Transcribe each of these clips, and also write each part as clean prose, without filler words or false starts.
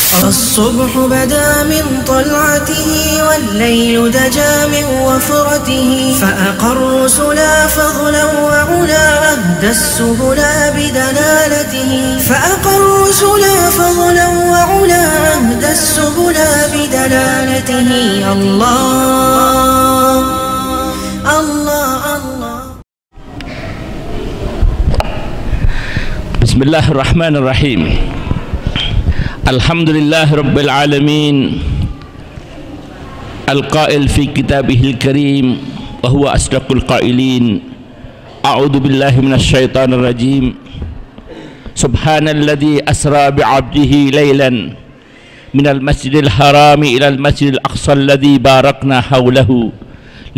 الصبح بدا من طلعته والليل دجا من وفرته فأقر الرسلا فضلا وعلا أهدى السبلا بدلالته فأقر الرسلا فضلا وعلا أهدى السبلا بدلالته الله الله الله. بسم الله الرحمن الرحيم. Alhamdulillah Rabbil Alamin, Al-Qail fi kitabihil karim wa huwa asdaqul qailin. A'udhu billahi minasyaitanir rajim. Subhanalladzi asra bi'abdihi laylan minal masjidil harami ilal masjidil aqsa alladzi barakna hawlahu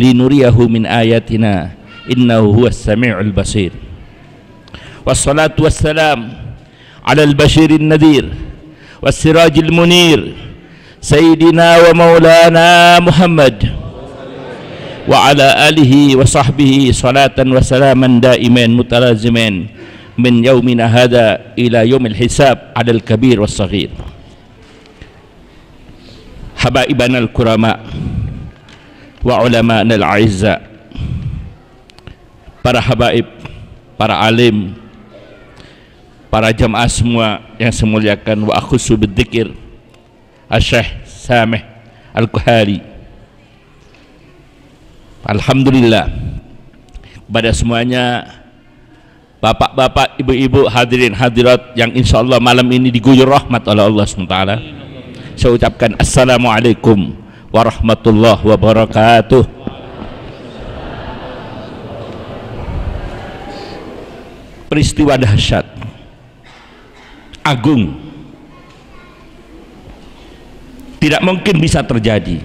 linuriyahu min ayatina innahu huwas sami'ul basir. Wassalatu wassalam ala al-bashirin nadhir والسراج المنير سيدنا ومولانا محمد وعلى آله وصحبه صلاة وسلاما دائما متلازمين من يومنا هذا إلى يوم الحساب على الكبير والصغير. حبائبنا الكرماء وعلماءنا الأعزاء, para habaib, para alim, para jamaah semua yang saya muliakan, wa akhusu bidzikir Asy-Syaikh Samih Al-Kuhari. Alhamdulillah kepada semuanya, bapak-bapak, ibu-ibu, hadirin hadirat yang insyaallah malam ini diguyur rahmat oleh Allah SWT, saya ucapkan assalamualaikum warahmatullahi wabarakatuh. Peristiwa dahsyat agung tidak mungkin bisa terjadi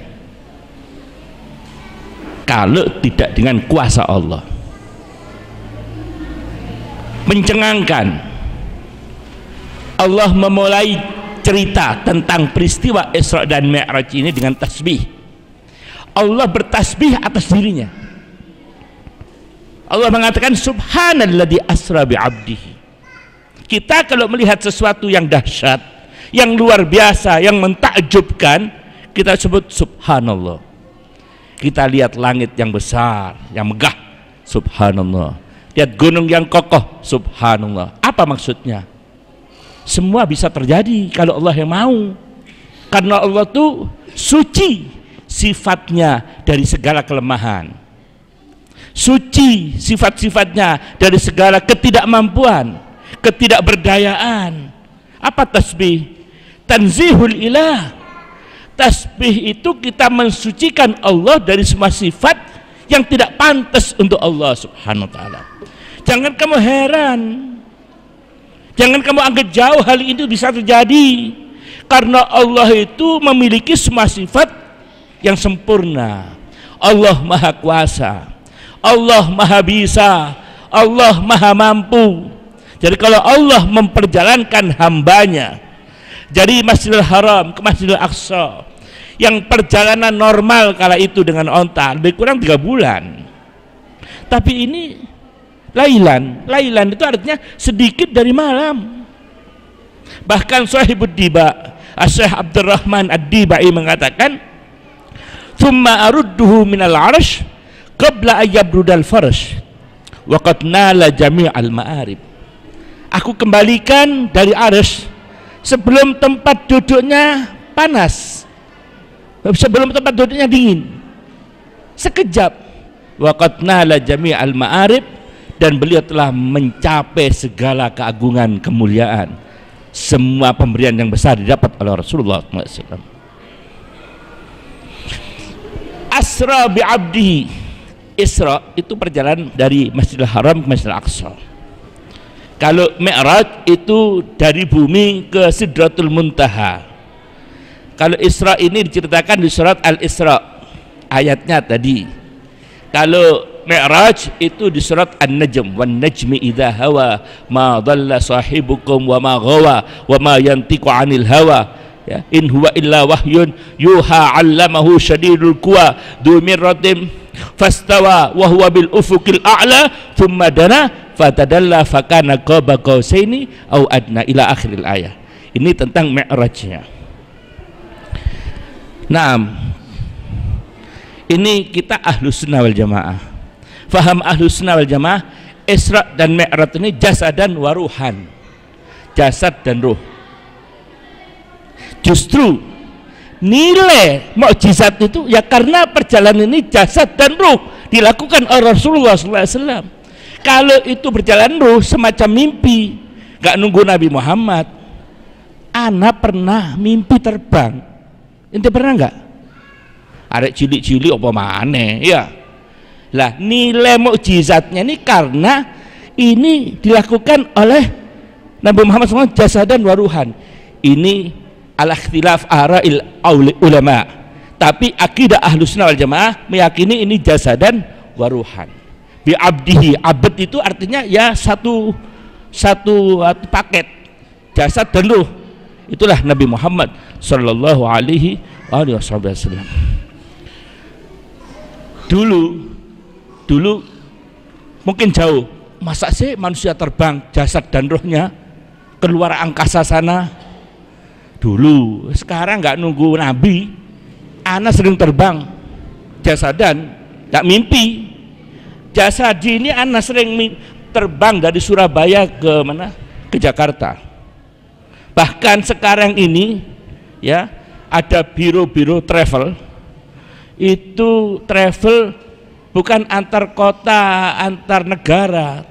kalau tidak dengan kuasa Allah. Mencengangkan, Allah memulai cerita tentang peristiwa Isra dan Mi'raj ini dengan tasbih. Allah bertasbih atas dirinya. Allah mengatakan subhanalladzi asra bi'abdihi. Kita kalau melihat sesuatu yang dahsyat, yang luar biasa, yang mentakjubkan, kita sebut subhanallah. Kita lihat langit yang besar, yang megah, subhanallah. Lihat gunung yang kokoh, subhanallah. Apa maksudnya? Semua bisa terjadi kalau Allah yang mau. Karena Allah itu suci sifatnya dari segala kelemahan, suci sifat-sifatnya dari segala ketidakmampuan, ketidakberdayaan. Apa tasbih? Tanzihul ilah. Tasbih itu kita mensucikan Allah dari semua sifat yang tidak pantas untuk Allah Subhanahu wa ta'ala. Jangan kamu heran, jangan kamu anggap jauh hal itu bisa terjadi, karena Allah itu memiliki semua sifat yang sempurna. Allah maha kuasa, Allah maha bisa, Allah maha mampu. Jadi kalau Allah memperjalankan hambanya dari Masjidil Haram ke Masjidil Aqsa, yang perjalanan normal kala itu dengan onta lebih kurang 3 bulan, tapi ini lailan itu artinya sedikit dari malam. Bahkan Sahibud Diba Asy-Syaikh Abdurrahman Ad-Dibai mengatakan, thumma arudduhu minal arsh qabla ayyabrudal farsh wa qad nala jami'al ma'arib. Aku kembalikan dari arsy sebelum tempat duduknya panas, sebelum tempat duduknya dingin, sekejap. Waqad nala jami'al ma'arib, dan beliau telah mencapai segala keagungan, kemuliaan. Semua pemberian yang besar didapat oleh Rasulullah SAW. Asra bi'abdihi. Isra itu perjalanan dari Masjidil Haram ke Masjidil Aqsa. Kalau Mi'raj itu dari bumi ke Sidratul Muntaha. Kalau Isra ini diceritakan di surat Al-Isra ayatnya tadi. Kalau Mi'raj itu di surat An-Najm, wan najmi idza hawa ma dhalla sahibukum wa ma ghawa wa ma yantiqu 'anil hawa, ya, in huwa illa wahyun yuha 'allamahu syadidul quwa dzu mirratin fastawa wa huwa bil ufuqil a'la thumma dana fatadalla fakana qaba qausaini au adna ila akhiril ayah. Ini tentang Mi'rajnya. Naam, ini kita Ahlus Sunnah wal Jamaah. Faham Ahlus Sunnah wal Jamaah, Isra dan Mi'raj ini jasadan wa ruhan, jasad dan ruh. Justru nilai mukjizat itu ya karena perjalanan ini jasad dan ruh dilakukan oleh Rasulullah SAW. Kalau itu berjalan ruh semacam mimpi, gak nunggu Nabi Muhammad. Ana pernah mimpi terbang. Ente pernah nggak? Arek cilik-cilik apa maneh ya. Lah nilai mukjizatnya ini karena ini dilakukan oleh Nabi Muhammad SAW jasadan wa ruhan. Ini al-ikhtilaf ara'il ulama. Tapi akidah Ahlus Sunnah wal Jamaah meyakini ini jasadan wa ruhan. Bi abdihi, abd itu artinya ya satu paket, jasad dan ruh. Itulah Nabi Muhammad sallallahu alaihi wasallam. Dulu mungkin jauh, masa sih manusia terbang jasad dan rohnya keluar angkasa sana? Dulu, sekarang nggak nunggu Nabi, ana sering terbang jasadan, nggak mimpi. Jasad ini ana sering terbang dari Surabaya ke mana? Ke Jakarta. Bahkan sekarang ini ya ada biro-biro travel, itu travel bukan antar kota, antar negara,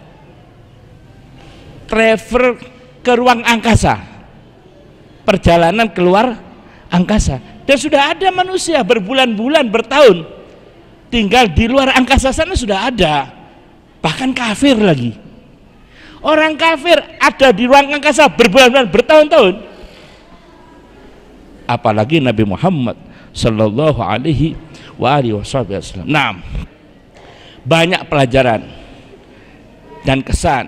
travel ke ruang angkasa, perjalanan keluar angkasa. Dan sudah ada manusia berbulan-bulan, bertahun tinggal di luar angkasa sana, sudah ada, bahkan kafir lagi. Orang kafir ada di ruang angkasa berbulan-bulan, bertahun-tahun. Apalagi Nabi Muhammad sallallahu alaihi wasallam. Nah, banyak pelajaran dan kesan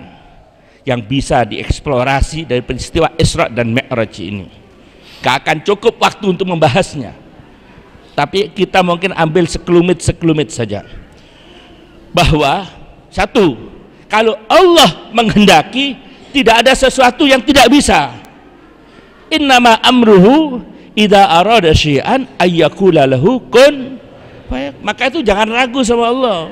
yang bisa dieksplorasi dari peristiwa Isra dan Mi'raj ini. Gak akan cukup waktu untuk membahasnya, tapi kita mungkin ambil sekelumit saja. Bahwa satu, kalau Allah menghendaki, tidak ada sesuatu yang tidak bisa. Innama amruhu idza arada syai'an ayyakula lahu kun fayakun. Maka itu jangan ragu sama Allah.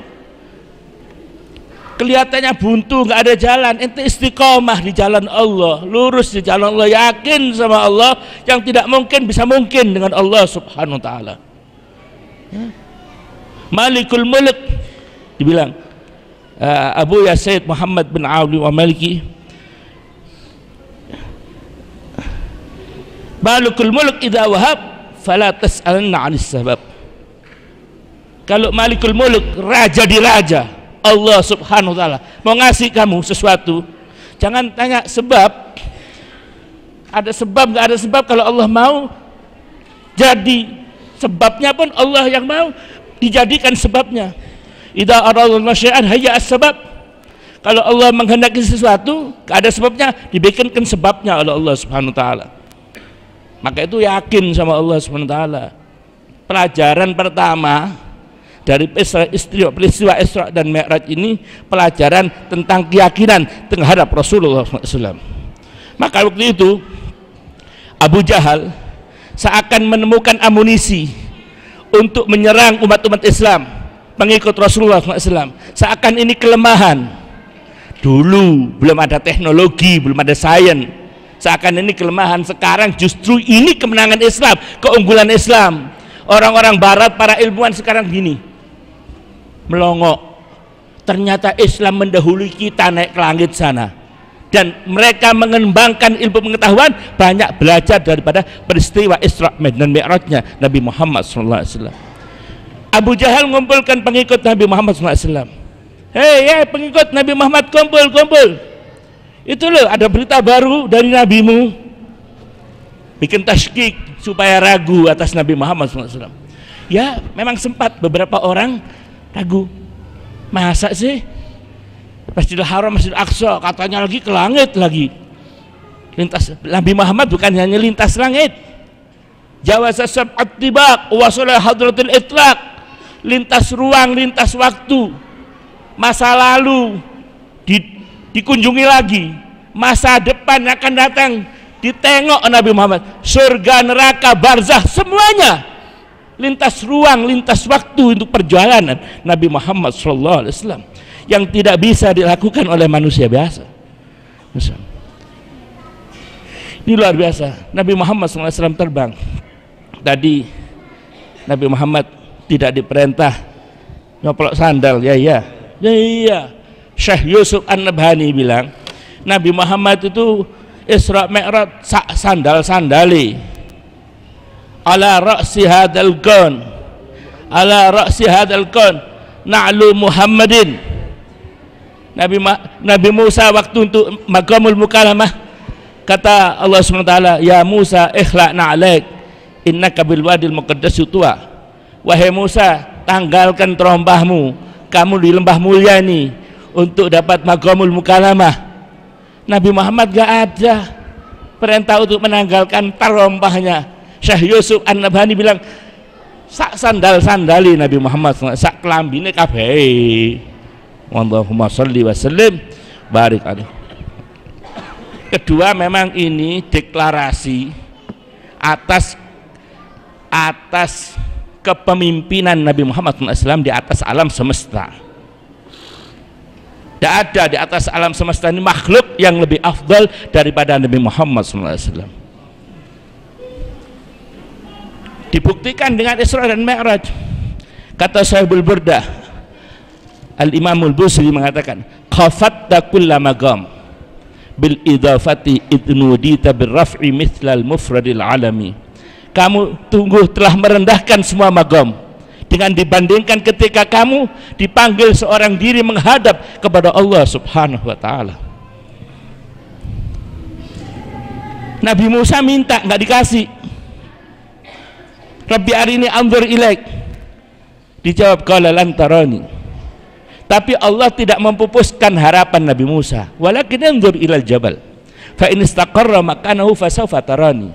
Kelihatannya buntu, nggak ada jalan, ente istiqomah di jalan Allah, lurus di jalan Allah, yakin sama Allah, yang tidak mungkin bisa mungkin dengan Allah subhanahu wa ta'ala. Ya. Malikul Mulk dibilang Abu Yazid Muhammad bin Abdul Maliki, Malikul Mulk idza wahab fala tas'alna 'anis sabab. Kalau Malikul Mulk, raja di raja, Allah subhanahu wa ta'ala mau ngasih kamu sesuatu, jangan tanya sebab. Ada sebab nggak ada sebab. Kalau Allah mau jadi sebabnya pun Allah yang mau dijadikan sebabnya. Idza aradallahu syai'an hayya as-sabab. Kalau Allah menghendaki sesuatu, nggak ada sebabnya, dibikinkan sebabnya oleh Allah subhanahu wa ta'ala. Maka itu yakin sama Allah subhanahu wa ta'ala. Pelajaran pertama dari peristiwa Isra dan Mi'raj ini, pelajaran tentang keyakinan terhadap Rasulullah SAW. Maka waktu itu Abu Jahal seakan menemukan amunisi untuk menyerang umat-umat Islam pengikut Rasulullah SAW. Seakan ini kelemahan. Dulu belum ada teknologi, belum ada sains. Seakan ini kelemahan. Sekarang justru ini kemenangan Islam, keunggulan Islam. Orang-orang Barat, para ilmuwan sekarang gini, melongok, ternyata Islam mendahului kita naik ke langit sana, dan mereka mengembangkan ilmu pengetahuan, banyak belajar daripada peristiwa Isra dan Mi'rajnya Nabi Muhammad SAW. Abu Jahal mengumpulkan pengikut Nabi Muhammad SAW. Hei pengikut Nabi Muhammad, kumpul. Itu loh, ada berita baru dari nabimu. Bikin tasykik supaya ragu atas Nabi Muhammad SAW. Ya memang sempat beberapa orang ragu, masa sih Masjidil Haram, Masjidil Aqsa katanya lagi ke langit lagi. Lintas Nabi Muhammad bukan hanya lintas langit, jawaza sab'at tibaq wa salah hadratil itlaq, lintas ruang, lintas waktu, masa lalu dikunjungi lagi, masa depan akan datang ditengok Nabi Muhammad, surga, neraka, barzah, semuanya lintas ruang, lintas waktu untuk perjalanan Nabi Muhammad SAW yang tidak bisa dilakukan oleh manusia biasa. Ini luar biasa. Nabi Muhammad SAW terbang. Tadi Nabi Muhammad tidak diperintah nyoplok sandal. Ya. Syekh Yusuf An-Nabhani bilang Nabi Muhammad itu Isra Mi'raj sandal-sandali ala ra'si hadal kaun na'lu Muhammadin. Nabi Musa waktu untuk maqamul mukalamah kata Allah SWT, ya Musa ikhla' na'alaik innaka bil wadil muqaddas tuwa. Wahai Musa, tanggalkan terompahmu, kamu di lembah mulia ini untuk dapat maqamul mukalamah. Nabi Muhammad gak ada perintah untuk menanggalkan terompahnya. Syekh Yusuf An-Nabhani bilang sak sandal-sandali Nabi Muhammad, sak kelambine kabeh. Allahumma sholli wa sallim barik alaihi. Kedua, memang ini deklarasi atas kepemimpinan Nabi Muhammad SAW di atas alam semesta. Tidak ada di atas alam semesta ini makhluk yang lebih afdal daripada Nabi Muhammad SAW. Dibuktikan dengan Isra dan Mi'raj. Kata Sahibul Burdah, Al-Imamul Busiri mengatakan, khafatta kulla maqam bil idafati idnudita bil raf'i mithlal mufradil alami. Kamu telah merendahkan semua maqam dengan dibandingkan ketika kamu dipanggil seorang diri menghadap kepada Allah Subhanahu wa ta'ala. Nabi Musa minta, nggak dikasih. Rabbi arini anzur ilaik, dijawab qala lan tarani. Tapi Allah tidak mempupuskan harapan Nabi Musa, walakin anzur ilal jabal fa in istaqarra makanahu fasawfa tarani.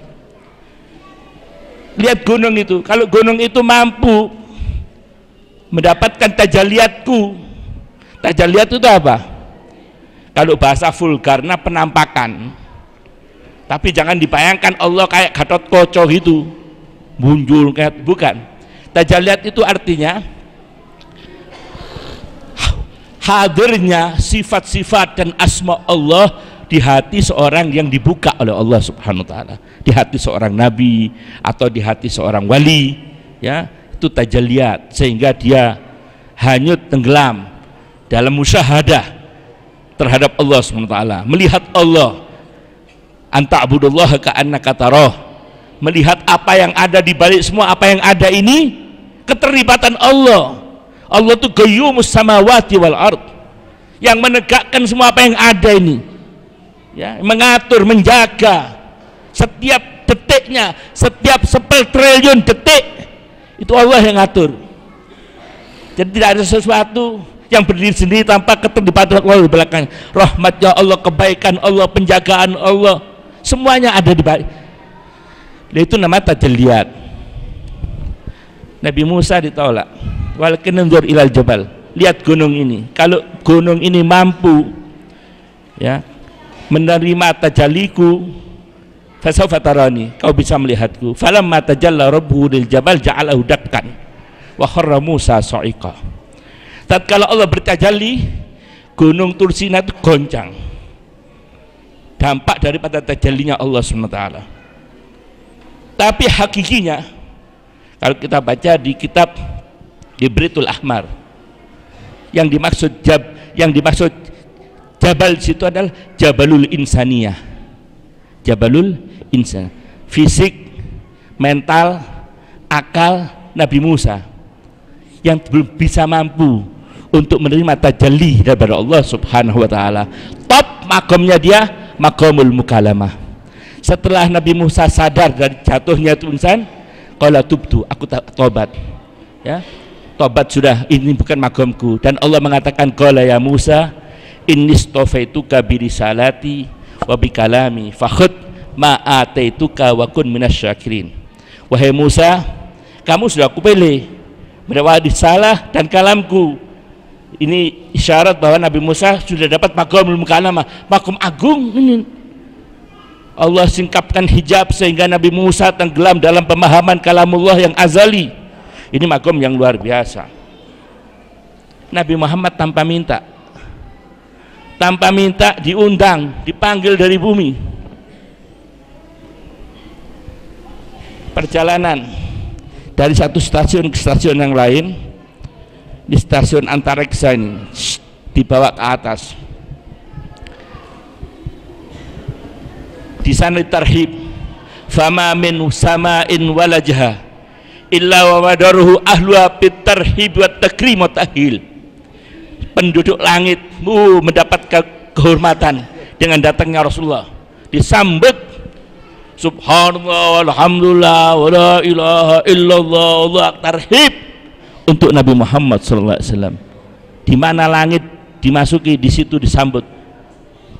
Lihat gunung itu, kalau gunung itu mampu mendapatkan tajaliatku. Tajaliat itu apa? Kalau bahasa vulgarnya penampakan. Tapi jangan dibayangkan Allah kayak Gatot Kaca gitu, muncul kayak, bukan. Tajaliat itu artinya hadirnya sifat-sifat dan asma Allah di hati seorang yang dibuka oleh Allah Subhanahu wa ta'ala, di hati seorang nabi atau di hati seorang wali, ya, itu tajaliat, sehingga dia hanyut tenggelam dalam musyahadah terhadap Allah Subhanahu wa ta'ala, melihat Allah, anta'budullaha ka'annaka tarah, melihat apa yang ada di balik semua apa yang ada ini, keterlibatan Allah. Allah itu qayyumus samawati wal ard, yang menegakkan semua apa yang ada ini, ya, mengatur, menjaga setiap detiknya, setiap 10 triliun detik itu Allah yang ngatur. Jadi tidak ada sesuatu yang berdiri sendiri tanpa keterlibatan Allah di belakang. Rahmatnya Allah, kebaikan Allah, penjagaan Allah, semuanya ada di balik. Itu namanya tajalliyat. Nabi Musa ditolak, walakin anzur ilal jabal, lihat gunung ini. Kalau gunung ini mampu, ya, menerima tajalliku, fasawfa tarani, kau bisa melihatku. Falamma tajalla rabbuhu lil jabal ja'alahu dakkan wa kharra Musa sa'iqa. Tatkala Allah bertajalli, gunung Tursina itu goncang, dampak daripada tajallinya Allah SWT. Tapi hakikinya kalau kita baca di kitab Ibritul Ahmar, yang dimaksud jabal situ adalah Jabalul Insaniyah, Jabalul Insan, fisik, mental, akal Nabi Musa yang belum bisa mampu untuk menerima tajalli daripada Allah Subhanahu wa ta'ala. Top makamnya dia maqamul mukalamah. Setelah Nabi Musa sadar dari jatuhnya itu insan, qala tubtu, aku tobat, ya, tobat sudah, ini bukan makamku. Dan Allah mengatakan, qala ya Musa inni istafaituka bi risalati wa bi kalami fakhud ma ataituka wa kun minasyakirin. Wahai Musa, kamu sudah aku pilih berawal risalah dan kalamku. Ini isyarat bahwa Nabi Musa sudah dapat maqamul mukalamah, makom agung ini. Allah singkapkan hijab sehingga Nabi Musa tenggelam dalam pemahaman kalamullah yang azali, Ini makom yang luar biasa. Nabi Muhammad tanpa minta diundang, dipanggil dari bumi. Perjalanan dari satu stasiun ke stasiun yang lain, di stasiun Antariksa ini dibawa ke atas. Di sana tarhib, fama min sama'in walajha illa wa madaruhu ahluha bit tarhib wa takrim wa tahil. Penduduk langit mendapat kehormatan dengan datangnya Rasulullah, disambut subhanallah walhamdulillah wala ilaha illallah Allah tarhib untuk Nabi Muhammad SAW. Di mana langit dimasuki, di situ disambut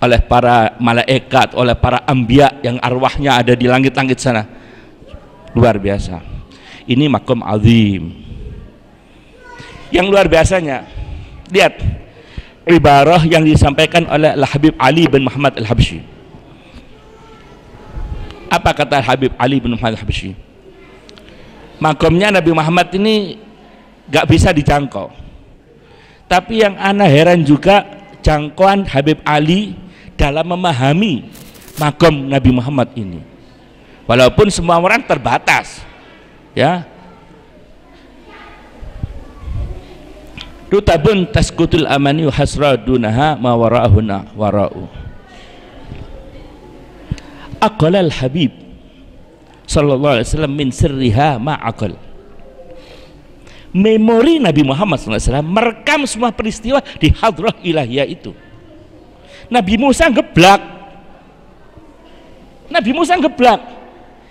oleh para malaikat, oleh para anbiya yang arwahnya ada di langit-langit sana. Luar biasa. Ini makom azim. Yang luar biasanya, lihat ibarah yang disampaikan oleh Habib Ali bin Muhammad Al-Habsyi. Apa kata Habib Ali bin Muhammad Al-Habsyi? Makomnya Nabi Muhammad ini gak bisa dijangkau. Tapi yang ana heran juga jangkauan Habib Ali dalam memahami makom Nabi Muhammad ini. Walaupun semua orang terbatas, ya. Rutabun taskutul amani hasra dunaha ma wara'ahuna wara'u. Aqala al-Habib sallallahu alaihi wasallam min sirriha ma aqal. Memori Nabi Muhammad SAW merekam semua peristiwa di hadrah ilahiyah itu. Nabi Musa geblak.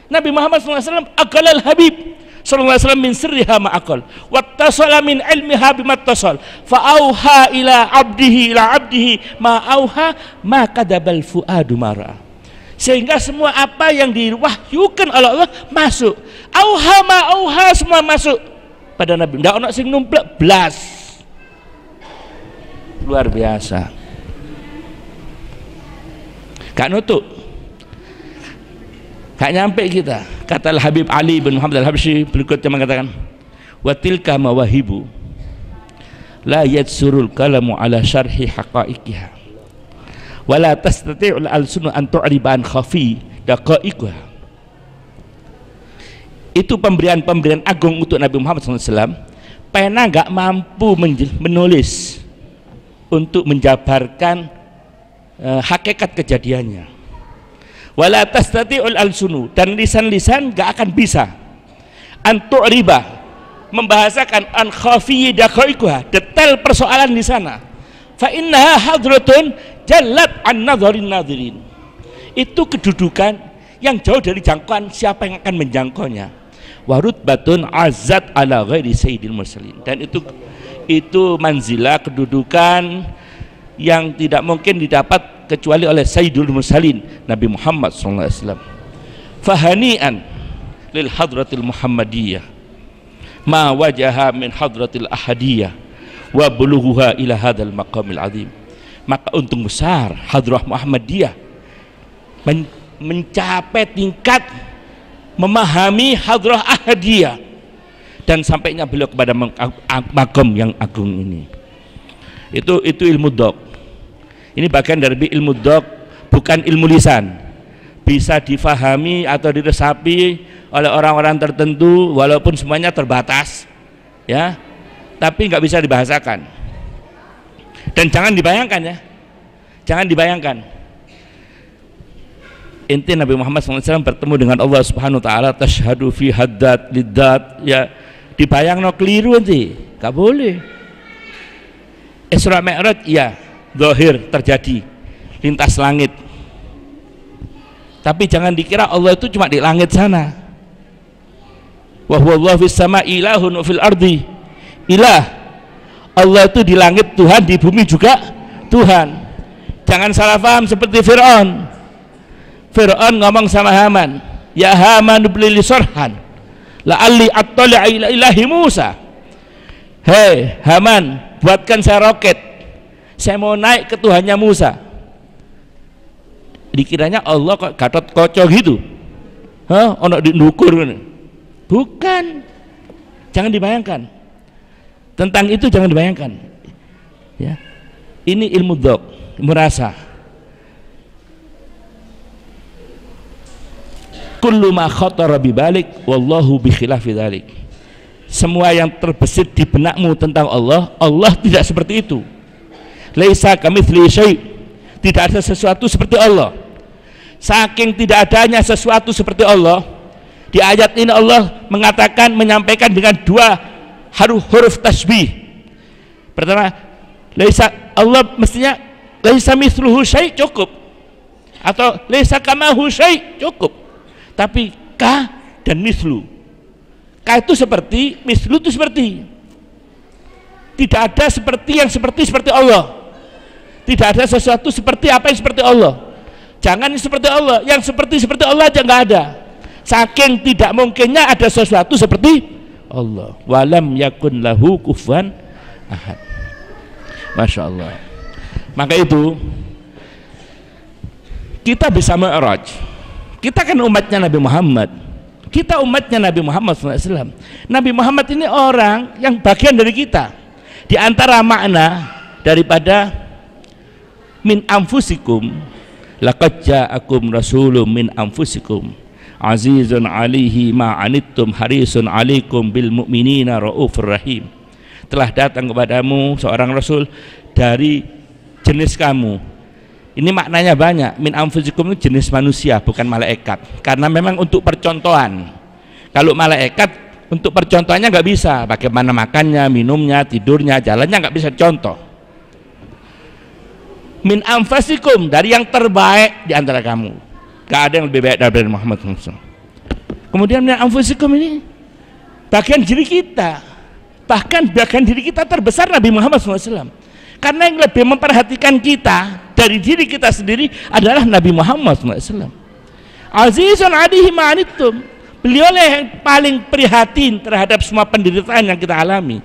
Nabi Muhammad SAW aqalal Habib sallallahu alaihi wasallam min sirriha ma aqal wattasala min ilmiha bimattasal fa auha ila abdihi ma auha ma kadabal fuadu mara. Sehingga semua apa yang diwahyukan oleh Allah masuk. Auha ma auha, semua masuk pada Nabi. Ndak ono sing numplek blas. Luar biasa. Gak nutuk, gak nyampe kita. Kata Habib Ali bin Muhammad Al-Habsyi berikutnya mengatakan, wa tilka mawahibu la yadsurul kalamu ala syarhi haqaiqiha wa la tastati'ul alsunu an tu'riba an khafi daqaiqiha. Itu pemberian-pemberian agung untuk Nabi Muhammad SAW. Pena gak mampu menulis untuk menjabarkan hakikat kejadiannya. Wala tastati'ul alsunu, dan lisan-lisan gak akan bisa antu riba membahasakan an khafiyyi daqaiquha, detail persoalan di sana. Fa innaha hadratun jallat an nadharin nadhirin. Itu kedudukan yang jauh dari jangkauan siapa yang akan menjangkaunya. Warut batun azat ala ghairi sayyidil mursalin, dan itu manzilah, kedudukan yang tidak mungkin didapat kecuali oleh Sayyidul Mursalin Nabi Muhammad SAW. Fahani'an lil hadratil Muhammadiyah ma wajaha min hadratil ahadiyah wa bulughuha ila hadzal maqamil azim. Maka untung besar hadrah Muhammadiyah mencapai tingkat memahami hadrah ahadiyah dan sampainya beliau kepada makom yang agung ini. Itu ilmu dok. Ini bagian dari ilmu dok, bukan ilmu lisan. Bisa difahami atau diresapi oleh orang-orang tertentu, walaupun semuanya terbatas, ya. Tapi nggak bisa dibahasakan. Dan jangan dibayangkan, ya. Jangan dibayangkan. Inti Nabi Muhammad SAW bertemu dengan Allah Subhanahu Wa Taala, tashhadu fi haddat lidat, ya. Dibayangno keliru nanti, nggak boleh. Isra Mi'raj, ya, zahir terjadi lintas langit. Tapi jangan dikira Allah itu cuma di langit sana. Wa huwa fis sama'i ilahun fil ardi ilah. Allah itu di langit Tuhan, di bumi juga Tuhan. Jangan salah paham seperti Fir'aun. Fir'aun ngomong sama Haman, ya Haman ibli li sarhan la'alli attali'a ila ilahi Musa. Hei Haman, buatkan saya roket, saya mau naik ke Tuhannya Musa. Dikiranya Allah kok Gatot Kaca gitu, ono di ndukur. Bukan, Jangan dibayangkan. Tentang itu jangan dibayangkan. Ya. Ini ilmu dzauq, ilmu rasa. Kullu ma khatara bi balik wallahu bi khilafi dzalik. Semua yang terbesit di benakmu tentang Allah, Allah tidak seperti itu. Laisa kamitslihi syai'. Tidak ada sesuatu seperti Allah. Saking tidak adanya sesuatu seperti Allah, di ayat ini Allah mengatakan, menyampaikan dengan dua huruf tasbih. Pertama, laisa, Allah mestinya laisa mithluhu syai' cukup, atau laisa kamahu syai' cukup. Tapi ka dan mithlu. Ka itu seperti, mithlu itu seperti. Tidak ada seperti yang seperti Allah. Tidak ada sesuatu seperti apa yang seperti Allah. Jangan seperti Allah, yang seperti Allah aja nggak ada. Saking tidak mungkinnya ada sesuatu seperti Allah. Walam yakun lahu kufuwan ahad. Masya Allah. Maka itu kita bisa mi'raj. Kita kan umatnya Nabi Muhammad. Kita umatnya Nabi Muhammad SAW. Nabi Muhammad ini orang yang bagian dari kita. Di antara makna daripada min anfusikum, laqad ja'akum rasulun min anfusikum azizun 'alaihi ma 'anittum harisun 'alaikum bil mu'minina raufur rahim. Telah datang kepadamu seorang rasul dari jenis kamu. Ini maknanya banyak. Min anfusikum ini jenis manusia, bukan malaikat. Karena memang untuk percontohan. Kalau malaikat untuk percontohannya nggak bisa. Bagaimana makannya, minumnya, tidurnya, jalannya nggak bisa contoh. Min anfusikum, dari yang terbaik di antara kamu. Gak ada yang lebih baik dari Muhammad SAW. Kemudian min anfusikum ini bagian diri kita, bahkan bagian diri kita terbesar Nabi Muhammad SAW. Karena yang lebih memperhatikan kita dari diri kita sendiri adalah Nabi Muhammad SAW. Azizun 'alaihi ma 'anittum. Beliau yang paling prihatin terhadap semua penderitaan yang kita alami.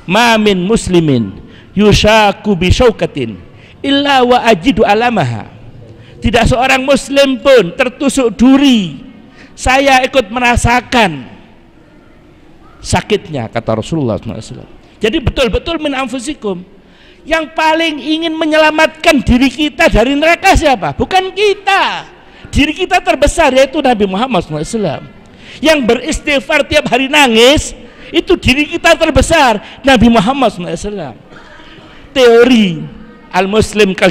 Ma min muslimin yushaku bi syaukatin illa wa ajidu alamaha. Tidak seorang muslim pun tertusuk duri, saya ikut merasakan sakitnya, kata Rasulullah SAW. Jadi betul-betul min anfusikum. Yang paling ingin menyelamatkan diri kita dari neraka siapa? Bukan kita. Diri kita terbesar, yaitu Nabi Muhammad SAW. Yang beristighfar tiap hari nangis, itu diri kita terbesar, Nabi Muhammad SAW. Teori al-muslim kal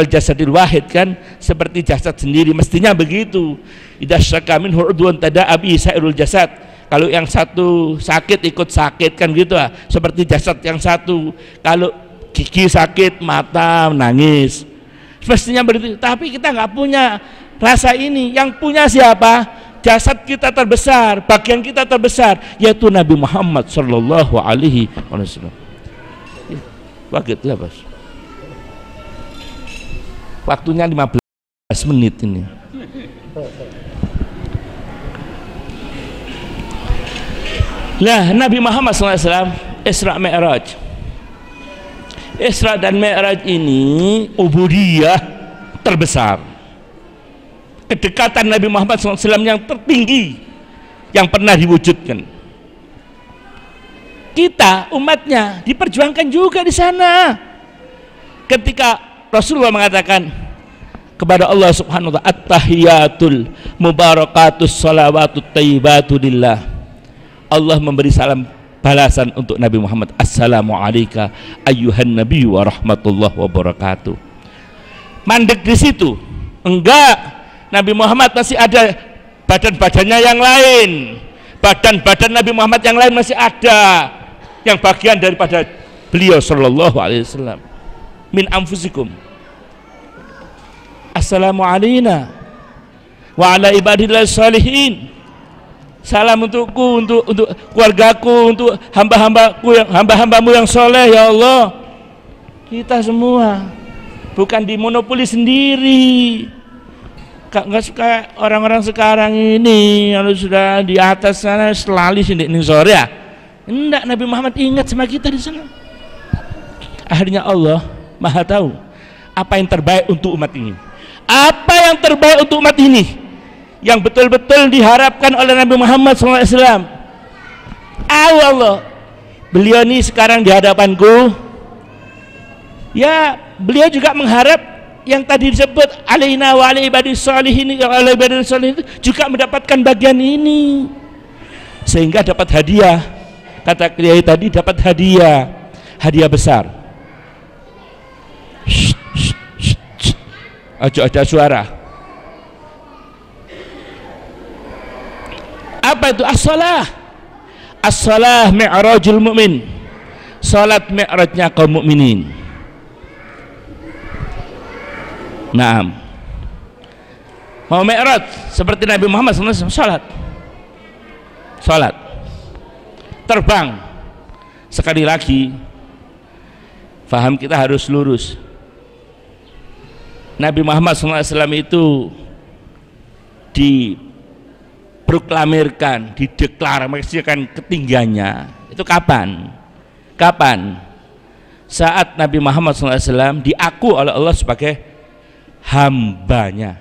jasadil wahid kan, seperti jasad sendiri, mestinya begitu. Idza syaka minhu udwan tada'a bi sairul jasad. Kalau yang satu sakit ikut sakit kan gitu lah. Seperti jasad yang satu, kalau gigi sakit mata nangis. Mestinya begitu. Tapi kita nggak punya rasa ini. Yang punya siapa? Jasad kita terbesar, bagian kita terbesar, yaitu Nabi Muhammad sallallahu alaihi wasallam. Wagetlah, Bos. Waktunya 15 menit ini. Nah, Nabi Muhammad SAW Isra Mi'raj. Isra dan Mi'raj ini ubudiyah terbesar. Kedekatan Nabi Muhammad SAW yang tertinggi yang pernah diwujudkan. Kita umatnya diperjuangkan juga di sana. Ketika Rasulullah mengatakan kepada Allah Subhanahu wa ta'ala, at-tahiyatul mubarakatus salawatut tayyibatu lillah. Allah memberi salam balasan untuk Nabi Muhammad. Assalamu alayka ayyuhan nabi wa rahmatullahi wa barakatuh. Mandek di situ? Enggak. Nabi Muhammad masih ada badan-badannya yang lain. Badan-badan Nabi Muhammad yang lain masih ada, yang bagian daripada beliau sallallahu alaihi wasallam. Min anfusikum. Assalamu alayna wa ala ibadillah salihin. Salam untukku, untuk keluargaku, untuk hamba-hambamu yang soleh, ya Allah. Kita semua bukan dimonopoli sendiri. Nggak suka orang-orang sekarang ini kalau sudah di atas sana selalu sini sore ya. Enggak, Nabi Muhammad ingat sama kita di sana. Akhirnya Allah Maha tahu apa yang terbaik untuk umat ini. Apa yang terbaik untuk umat ini, yang betul-betul diharapkan oleh Nabi Muhammad SAW. Tahu Allah. Beliau ini sekarang di hadapanku, ya beliau juga mengharap yang tadi disebut alaina wa ala ibadis sholihin, ala ibadis sholihin juga mendapatkan bagian ini, sehingga dapat hadiah. Kata kiai tadi, dapat hadiah besar. Aja ada suara. Apa itu as-shalah? As-shalah mi'rajul mu'min. Salat mi'rajnya kaum mukminin. Naam. Mau mi'raj seperti Nabi Muhammad SAW, salat. Terbang. Sekali lagi, faham kita harus lurus. Nabi Muhammad SAW itu diproklamirkan, dideklarasikan ketinggiannya. Itu kapan? Saat Nabi Muhammad SAW diaku oleh Allah sebagai hambanya.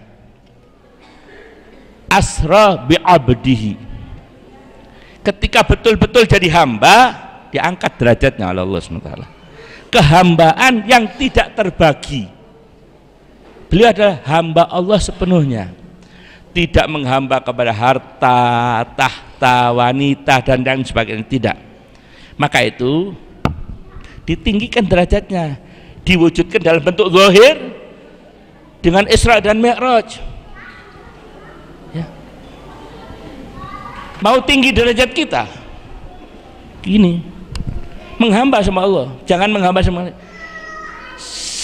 Asra bi'abdihi. Ketika betul-betul jadi hamba, diangkat derajatnya oleh Allah SWT. Kehambaan yang tidak terbagi. Beliau adalah hamba Allah sepenuhnya, tidak menghamba kepada harta, tahta, wanita dan lain sebagainya, tidak. Maka itu ditinggikan derajatnya, diwujudkan dalam bentuk zahir dengan Isra dan Mi'raj. Ya. Mau tinggi derajat kita, gini, menghamba sama Allah, jangan menghamba sama.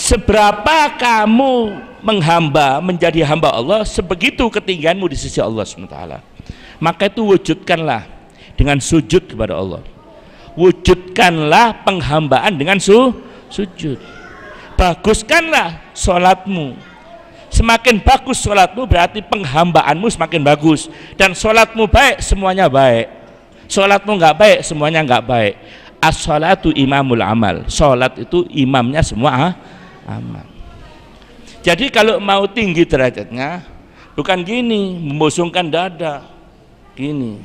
Seberapa kamu menghamba, menjadi hamba Allah, sebegitu ketinggianmu di sisi Allah SWT. Maka itu wujudkanlah dengan sujud kepada Allah. Wujudkanlah penghambaan dengan sujud. Baguskanlah sholatmu. Semakin bagus sholatmu berarti penghambaanmu semakin bagus. Dan sholatmu baik, semuanya baik. Sholatmu nggak baik, semuanya nggak baik. As-sholatu imamul amal. Sholat itu imamnya semua amal. Jadi kalau mau tinggi derajatnya, bukan gini, membusungkan dada, gini,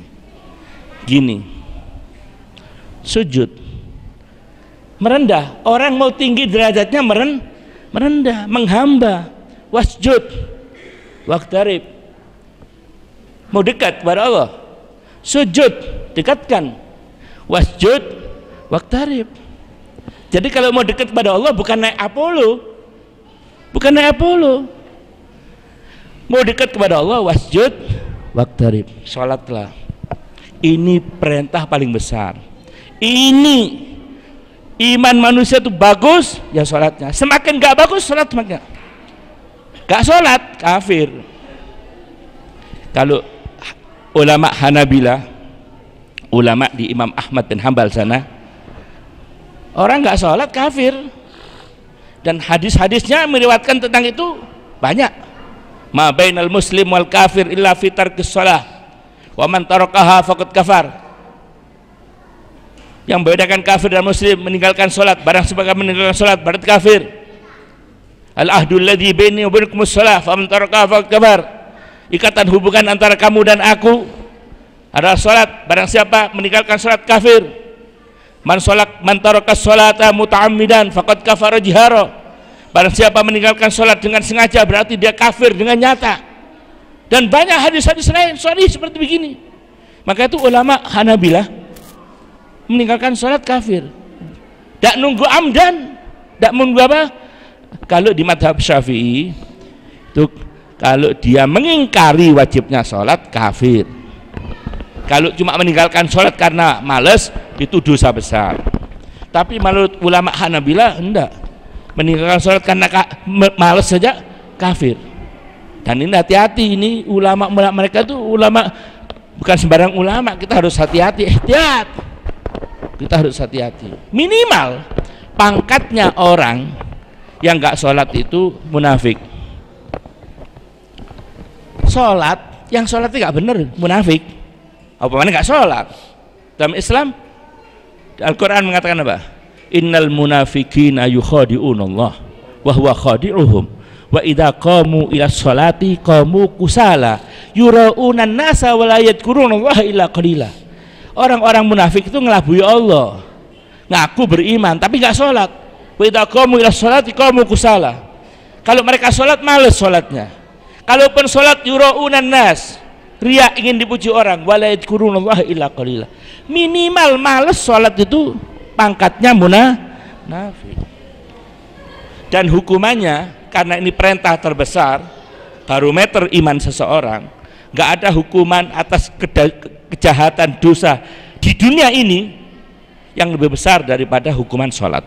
sujud, merendah. Orang mau tinggi derajatnya merendah, menghamba, wasjud, waqtarib. Mau dekat kepada Allah, sujud, dekatkan, wasjud, waqtarib. Jadi kalau mau dekat kepada Allah bukan naik Apollo. Mau dekat kepada Allah, wasjud waqtarib, sholatlah. Ini perintah paling besar. Ini iman manusia itu bagus, ya sholatnya. Semakin gak bagus, sholat semakin gak sholat, kafir. Kalau ulama Hanabilah, ulama di Imam Ahmad bin Hambal sana, orang nggak sholat kafir, dan hadis-hadisnya meriwayatkan tentang itu banyak. Ma bainal muslim wal kafir illa fi tarkis shalah wa man tarakaha faqad kafar. Yang membedakan kafir dan muslim meninggalkan sholat. Barang siapa meninggalkan sholat berarti kafir. Al ahdul ladzi baini wa bainakumus shalah fa man tarakaha faqad kafar. Ikatan hubungan antara kamu dan aku adalah sholat. Barang siapa meninggalkan sholat kafir. Man tarakas sholata muta'ammidan faqad kafara jihara. Barang siapa meninggalkan sholat dengan sengaja berarti dia kafir dengan nyata. Dan banyak hadis-hadis lain sahih seperti begini. Maka itu ulama Hanabilah meninggalkan sholat kafir. Tak nunggu amdan, tak nunggu apa? Kalau di madhab Syafi'i itu kalau dia mengingkari wajibnya sholat kafir. Kalau cuma meninggalkan sholat karena malas itu dosa besar. Tapi menurut ulama Hanabilah enggak, meninggalkan sholat karena malas saja kafir. Dan ini hati-hati, ini ulama mereka itu ulama bukan sembarang ulama. Kita harus hati-hati, ihtiyat. Kita harus hati-hati. Minimal pangkatnya orang yang enggak sholat itu munafik. Sholat, yang sholat itu enggak benar, munafik. Apa mana enggak sholat? Dalam Islam Al-Quran mengatakan apa? Innal munafiqina yukhadi'unallah wa huwa khadi'uhum wa idza qamu ila sholati qamu kusala yura'unan nasa wa la yadhkurunallaha illa qalila. Orang-orang munafik itu ngelabui Allah, ngaku beriman tapi nggak sholat. Wa idza qamu ila sholati qamu kusala. Kalau mereka sholat males sholatnya. Kalaupun sholat yuraunan nas, riya, ingin dipuji orang, wala yadhkurunallaha illa qalila. Minimal males sholat itu pangkatnya munafik. Dan hukumannya, karena ini perintah terbesar, barometer iman seseorang, nggak ada hukuman atas kejahatan dosa di dunia ini yang lebih besar daripada hukuman sholat.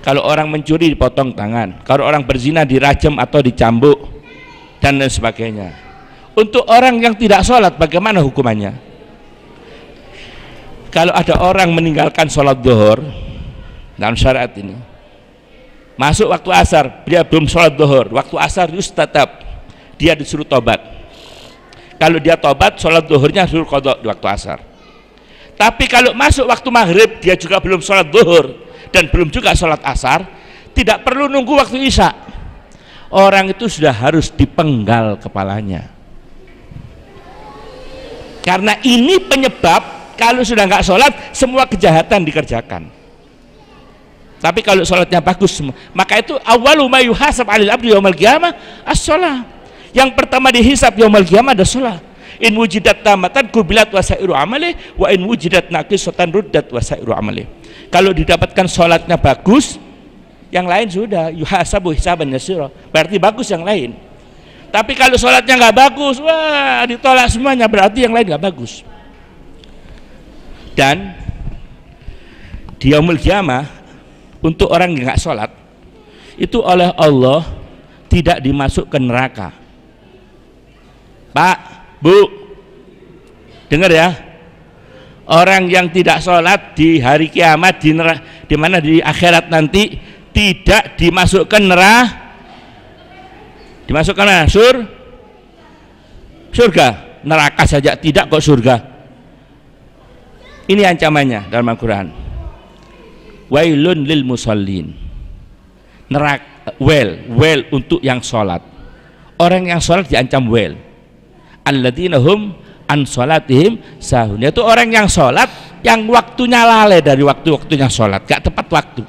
Kalau orang mencuri dipotong tangan, kalau orang berzina dirajam atau dicambuk dan lain sebagainya. Untuk orang yang tidak sholat bagaimana hukumannya? Kalau ada orang meninggalkan sholat zuhur dalam syariat ini, masuk waktu asar dia belum sholat zuhur, waktu asar tetap dia disuruh tobat. Kalau dia tobat, sholat zuhurnya suruh qadha di waktu asar. Tapi kalau masuk waktu maghrib dia juga belum sholat zuhur dan belum juga sholat asar, tidak perlu nunggu waktu isya, orang itu sudah harus dipenggal kepalanya. Karena ini penyebab kalau sudah nggak sholat semua kejahatan dikerjakan. Tapi kalau sholatnya bagus, maka itu awwalu ma yuhasab 'alal 'abdi yaumil qiyamah as-shalah. Yang pertama dihisab yaumil qiyamah adalah shalah. In wujidat tamatan kubilat wasairu amali wa in wujidat naqisatan ruddat wasairu amali. Kalau didapatkan sholatnya bagus, yang lain sudah yuhasabu hisaban yasira, berarti bagus yang lain. Tapi kalau sholatnya nggak bagus, wah ditolak semuanya, berarti yang lain nggak bagus. Dan di yaumul qiyamah untuk orang yang nggak sholat itu oleh Allah tidak dimasuk ke neraka. Pak, Bu, dengar ya, orang yang tidak sholat di hari kiamat di mana di akhirat nanti tidak dimasukkan neraka. Dimasukkan mana? Surga. Neraka saja tidak, kok surga. Ini ancamannya dalam Al-Quran. Wailun lil musallin. Neraka, well untuk yang sholat. Orang yang sholat diancam well. Alladzina hum an sholatihim sahun. Itu orang yang sholat yang waktunya lalai dari waktu-waktunya sholat, gak tepat waktu,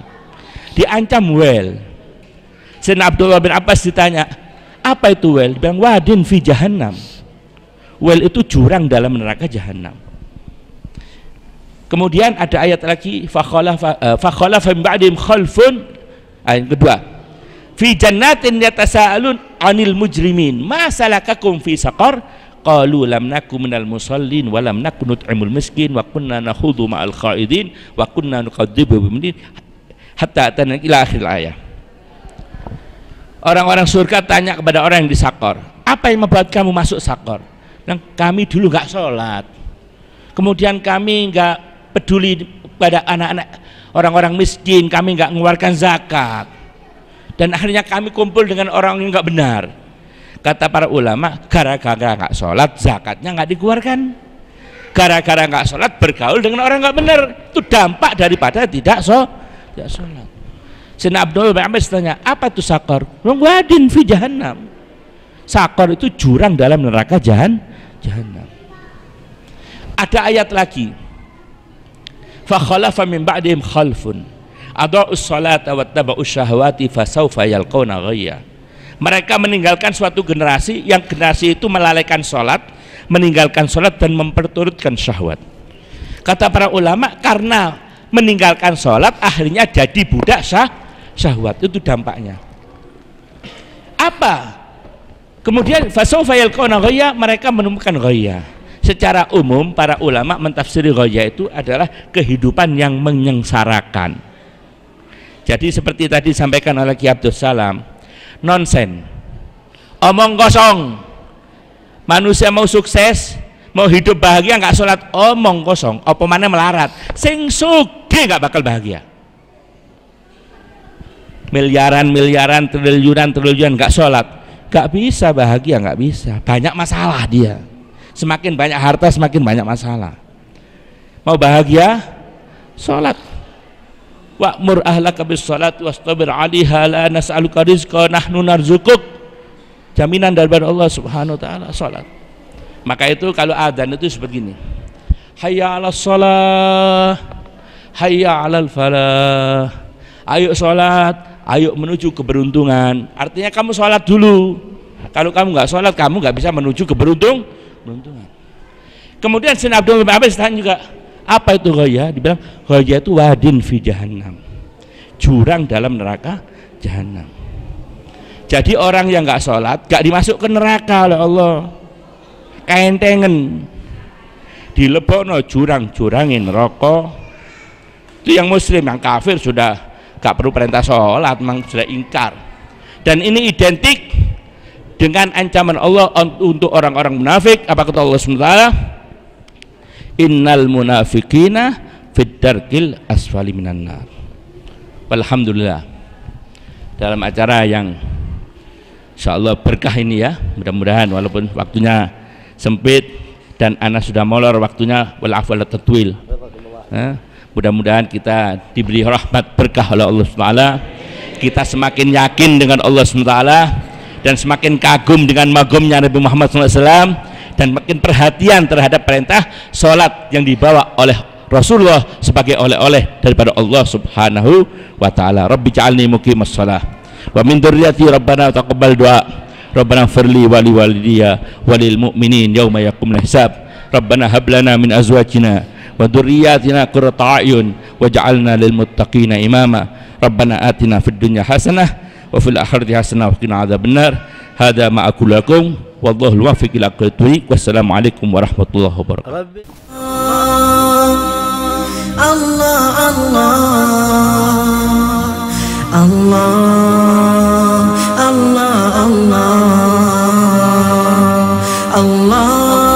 diancam well. Sayyidina Abdullah bin Abbas ditanya, apa itu well? Dia bilang wadin fi jahannam. Well itu jurang dalam neraka jahanam. Kemudian ada ayat lagi, fakhalafa min ba'dihim khalfun. Ayat kedua, fi jannatin yatasaalun 'anil mujrimin ma salakakum fi saqar qalu lam nakum minal musallin wa lam nakun nut'imul miskin wa kunna nakhudhu ma'al khaidin wa kunna nukadzibu biddin hatta atana ila akhir ayat. Orang-orang surga tanya kepada orang yang di sakor, apa yang membuat kamu masuk sakor? Dan kami dulu nggak sholat, kemudian kami nggak peduli pada anak-anak orang-orang miskin, kami nggak mengeluarkan zakat, dan akhirnya kami kumpul dengan orang yang nggak benar. Kata para ulama, gara-gara nggak sholat zakatnya nggak dikeluarkan, gara-gara nggak sholat bergaul dengan orang nggak benar, itu dampak daripada tidak sholat. Sayyidina Abdullah bin Abbas tanya, apa itu sakor? Wadin fi jahannam. Sakor itu jurang dalam neraka jahannam. Ada ayat lagi, fa khalafa min ba'dihim khalfun adha'us salata wattaba'us syahawati fasawfa yalqawna ghayya. Mereka meninggalkan suatu generasi yang generasi itu melalaikan sholat, meninggalkan sholat dan memperturutkan syahwat. Kata para ulama, karena meninggalkan sholat akhirnya jadi budak syahwat, itu dampaknya. Apa? Kemudian fasawfa yalqawna ghayya, mereka menemukan ghayya. Secara umum para ulama mentafsiri ghayya itu adalah kehidupan yang menyengsarakan. Jadi seperti tadi disampaikan oleh Ki Abdus Salam, nonsen, omong kosong. Manusia mau sukses, mau hidup bahagia nggak sholat, omong kosong. Apa mana melarat, sing sugih nggak bakal bahagia. Miliaran, triliunan nggak sholat, nggak bisa bahagia, nggak bisa. Banyak masalah dia. Semakin banyak harta, semakin banyak masalah. Mau bahagia, sholat. Wa'mur ahlaka bis salat wastabir 'alaiha la nas'aluka rizqa nahnu narzuquk. Jaminan dari Allah Subhanahu wa taala, salat. Maka itu kalau adzan itu seperti ini. hayya 'alas shalah, hayya 'alal falah. Ayo sholat, ayo menuju keberuntungan. Artinya kamu sholat dulu. Kalau kamu nggak sholat, kamu nggak bisa menuju keberuntungan. Kemudian Sayyidina Abdullah bin Abbas tanya juga, apa itu ghaya? Dibilang ghaya itu wadin fi jahannam, jurang dalam neraka jahanam. Jadi orang yang nggak sholat nggak dimasuk ke neraka oleh Allah, kaentengen dilebokno jurang-jurangin rokok. Itu yang muslim, yang kafir sudah gak perlu perintah sholat, memang sudah ingkar. Dan ini identik dengan ancaman Allah untuk orang-orang munafik. Apa kata Allah SWT? Innal munafiqina fid darkil asfali minan nar. Alhamdulillah, dalam acara yang insyaallah berkah ini ya, mudah-mudahan walaupun waktunya sempit dan ana sudah molor waktunya, wal afwal tatwil, mudah-mudahan kita diberi rahmat berkah oleh Allah SWT. Kita semakin yakin dengan Allah SWT dan semakin kagum dengan magumnya Nabi Muhammad SAW, dan makin perhatian terhadap perintah sholat yang dibawa oleh Rasulullah sebagai oleh-oleh daripada Allah Subhanahu wa ta'ala. Rabbi ja'alni muqimas shalah wa min dzurriyyati rabbana taqabbal du'a rabbana firli wali walidayya walil mu'minin yauma yaqumul hisab rabbana hab lana min azwajina wa dzurriyyatina qurrata a'yun waj'alna lil muttaqina imama rabbana atina fid dunya hasanah wa fil akhirati hasanah wa qina adzabannar. Hadza ma aqulu lakum wallahu muwaffiq ila aqwamit thoriq. Wassalamualaikum warahmatullahi wabarakatuh. Allah Allah Allah Allah Allah Allah